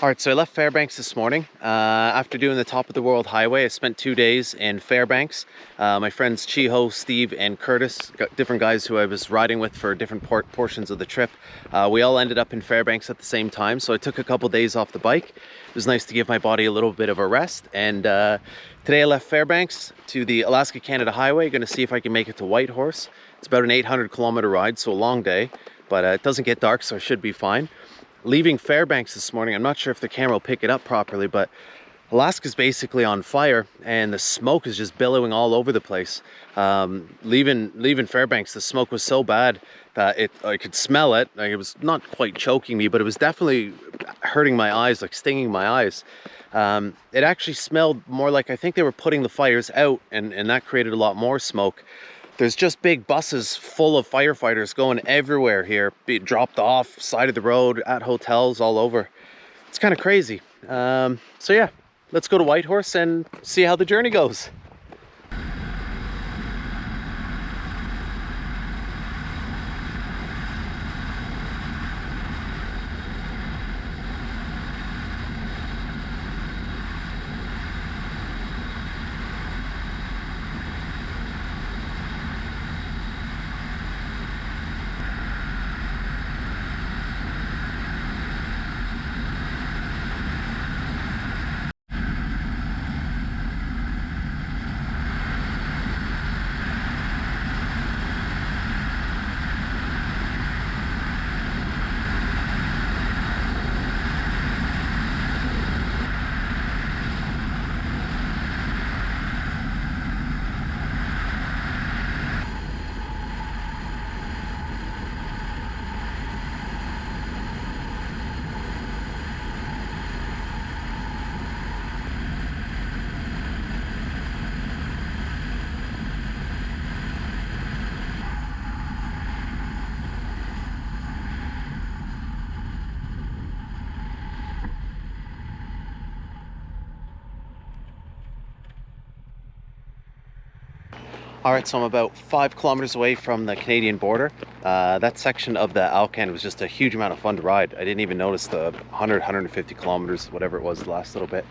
All right, so I left Fairbanks this morning. After doing the top of the world highway, I spent 2 days in Fairbanks. My friends Chiho, Steve, and Curtis, different guys who I was riding with for different portions of the trip. We all ended up in Fairbanks at the same time, so I took a couple days off the bike. It was nice to give my body a little bit of a rest. And today I left Fairbanks to the Alaska-Canada highway. Going to see if I can make it to Whitehorse. It's about an 800-kilometer ride, so a long day, but it doesn't get dark, so I should be fine. Leaving Fairbanks this morning, I'm not sure if the camera will pick it up properly, but Alaska's basically on fire and the smoke is just billowing all over the place. Leaving Fairbanks, the smoke was so bad that I could smell it. Like, it was not quite choking me, but it was definitely hurting my eyes, like stinging my eyes. It actually smelled more like, I think they were putting the fires out, and that created a lot more smoke. There's just big buses full of firefighters going everywhere here, being dropped off side of the road, at hotels, all over. It's kind of crazy. So yeah, let's go to Whitehorse and see how the journey goes. All right, so I'm about 5 kilometers away from the Canadian border. That section of the Alcan was just a huge amount of fun to ride. I didn't even notice the 150 kilometers, whatever it was, the last little bit.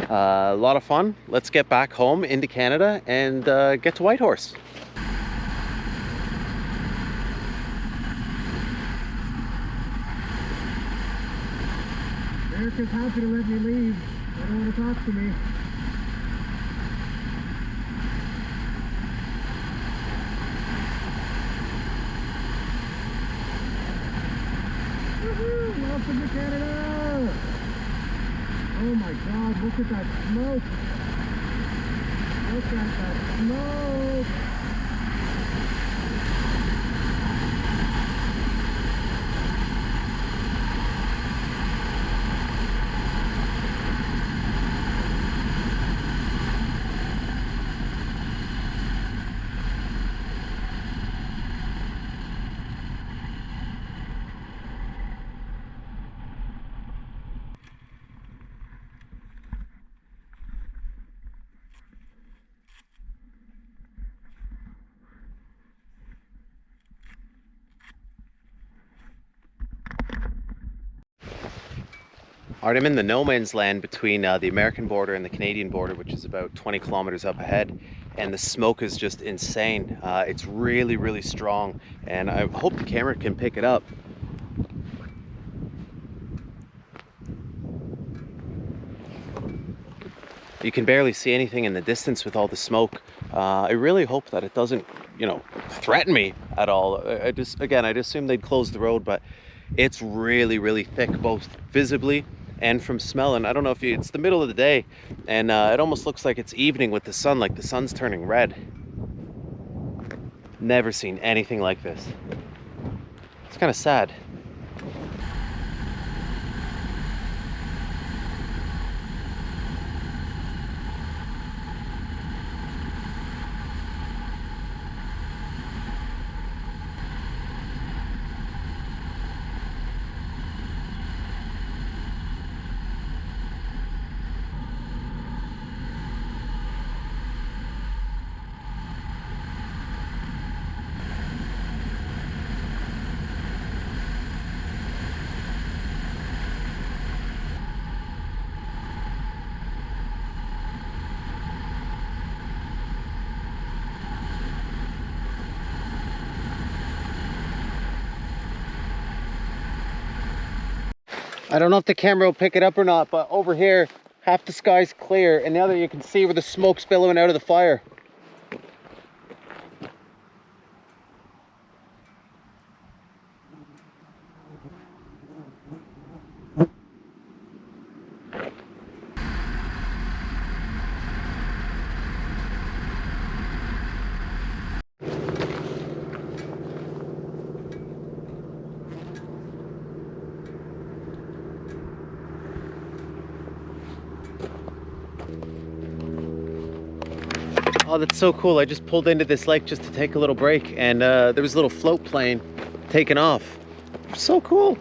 A lot of fun. Let's get back home into Canada and get to Whitehorse. Erica's happy to let me leave. They don't want to talk to me. Welcome to Canada! Oh my God, look at that smoke! Look at that smoke! All right, I'm in the no man's land between the American border and the Canadian border, which is about 20 kilometers up ahead, and the smoke is just insane. It's really, really strong, and I hope the camera can pick it up. You can barely see anything in the distance with all the smoke. I really hope that it doesn't, threaten me at all. I just assumed they'd close the road, but it's really, really thick, both visibly and from smell. And I don't know if it's the middle of the day, and it almost looks like it's evening with the sun, like the sun's turning red. Never seen anything like this. It's kind of sad. I don't know if the camera will pick it up or not, but over here, half the sky's clear, and the other you can see where the smoke's billowing out of the fire. Oh, that's so cool. I just pulled into this lake just to take a little break, and there was a little float plane taking off. So cool.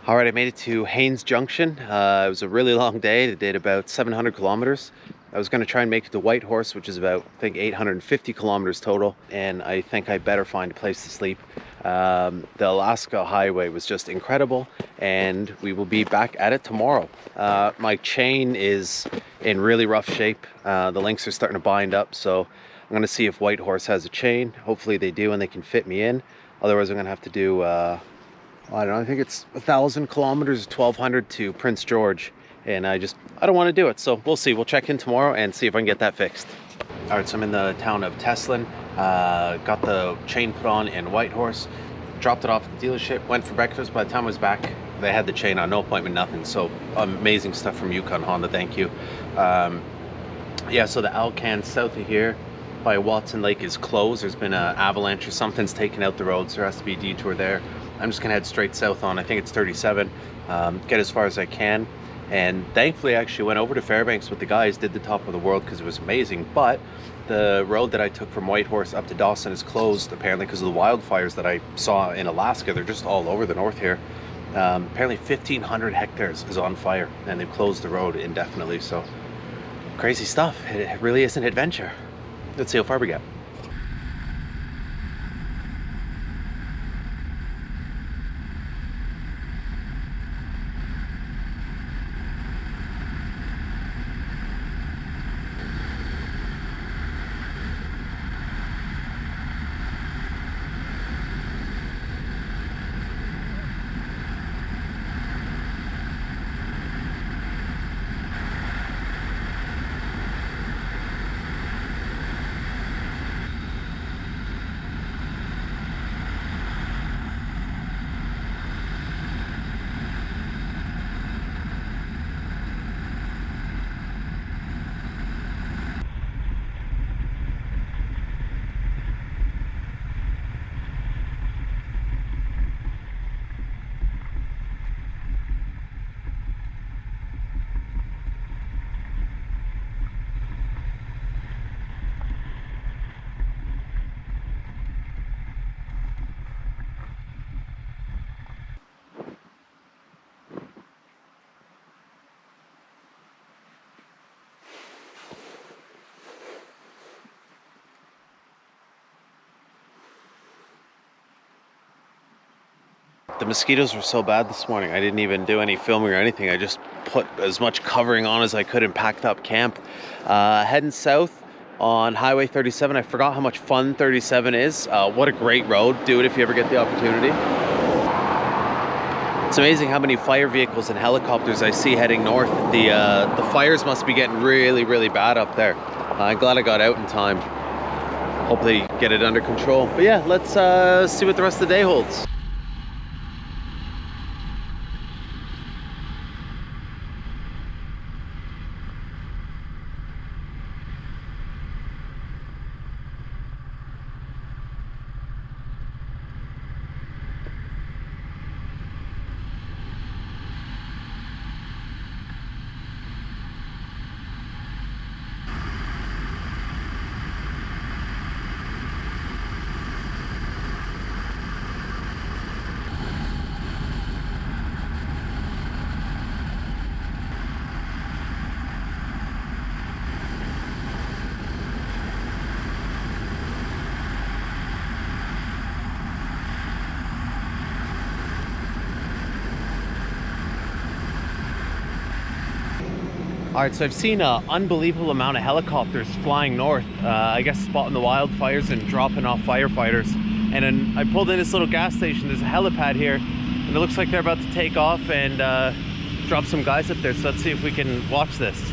All right, I made it to Haines Junction. It was a really long day. I did about 700 kilometers. I was going to try and make it to Whitehorse, which is about, I think, 850 kilometers total. And I think I better find a place to sleep. The Alaska highway was just incredible, and we will be back at it tomorrow. My chain is in really rough shape. The links are starting to bind up, so I'm going to see if Whitehorse has a chain. Hopefully they do and they can fit me in. Otherwise, I'm going to have to do I don't know, I think it's 1,000 kilometers, 1,200 to Prince George. And I don't want to do it. So we'll see. We'll check in tomorrow and see if I can get that fixed. All right, so I'm in the town of Teslin. Got the chain put on in Whitehorse. Dropped it off at the dealership. Went for breakfast. By the time I was back, they had the chain on. No appointment, nothing. So amazing stuff from Yukon Honda. Thank you. Yeah, so the Alcan south of here by Watson Lake is closed. There's been an avalanche or something's taken out the road. So there has to be a detour there. I'm just gonna head straight south on, I think it's 37, get as far as I can. And thankfully I actually went over to Fairbanks with the guys, did the top of the world because it was amazing. But the road that I took from Whitehorse up to Dawson is closed apparently because of the wildfires that I saw in Alaska. They're just all over the north here. Apparently 1,500 hectares is on fire and they've closed the road indefinitely. So crazy stuff. It really is an adventure. Let's see how far we get. the mosquitoes were so bad this morning. I didn't even do any filming or anything. I just put as much covering on as I could and packed up camp. Heading south on Highway 37. I forgot how much fun 37 is. What a great road. Do it if you ever get the opportunity. It's amazing how many fire vehicles and helicopters I see heading north. The fires must be getting really, really bad up there. I'm glad I got out in time. Hope they get it under control. But yeah, let's see what the rest of the day holds. All right, so I've seen an unbelievable amount of helicopters flying north, I guess spotting the wildfires and dropping off firefighters. And then I pulled in this little gas station. There's a helipad here, and it looks like they're about to take off and drop some guys up there. So let's see if we can watch this.